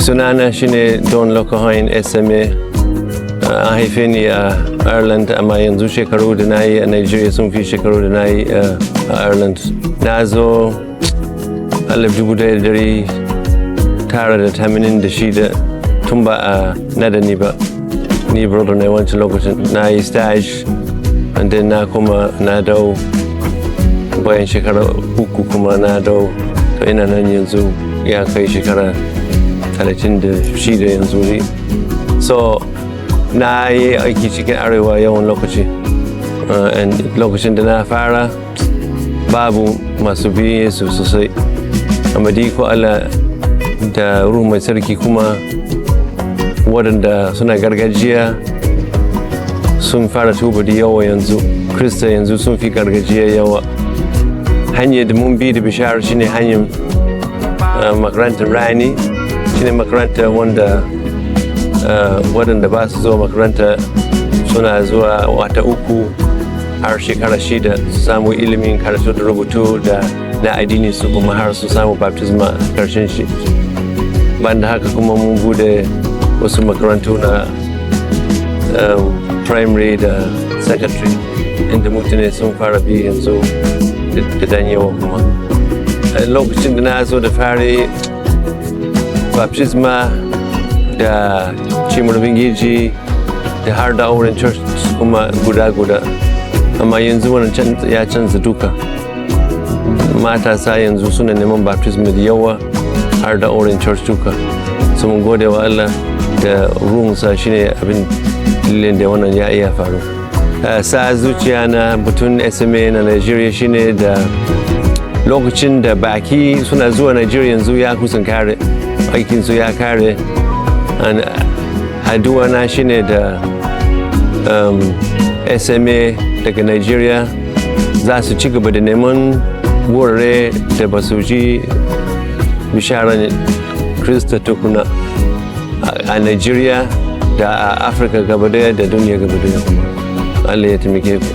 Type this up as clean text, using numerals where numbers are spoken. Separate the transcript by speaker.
Speaker 1: Sunana shine Donall SMA. An haife ni a Ireland, amma yanzu shekaru da na yi a Nigeria sun fi shekaru da na yi a Ireland. Na zo 1986 tun ba a nada ni ba. Ni brother ne wancan lokacin. Na yi stage, and then na kuma na dawo bayan shekara 3 kuma na dawo. To ina nan yanzu ya kai shekara 36 yanzu ne. So na yi aiki cikin arewa yawan lokaci, lokacin da na fara babu masu biye su sosai, amma ko Allah da ruhu mai sarki kuma waɗanda suna gargajiya sun fara tuba da yawa yanzu. Krista yanzu sun fi gargajiya yawa. Hanyar da mun bi da bishara shine hanyar makarantar rani, shine makaranta wanda waɗanda ba su zuwa makaranta suna zuwa wata 3 har shekara 6 su samu ilimin karatu da rubutu da na addini su, kuma har su samu baptisma a ƙarshen shi. Banda haka kuma mun bude wasu makarantu na primary da secondary inda mutane sun fara bi yanzu da dan yawa kuma. Lokacin da na zo da fari baptisma da cimar bingiji da har da auren church kuma guda, amma yanzu wannan ya canza duka. Matasa yanzu suna neman baptism da yawa har da auren church duka. So mun gode wa Allah da ruhunsa shine abin dalilin da wannan ya iya faru. Sa zuciya na batun SMA na Nigeria shine da lokacin da baki suna zuwa Nigeria yanzu ya kusan kare, aikinsu ya kare. Haduwa na shine da SMA daga Nigeria za su ci gaba da neman wurare da ba su ji bisharar Krista tukuna a Nigeria da a Afirka gaba daya da duniya gaba daya kuma. Allah ya taimake ku.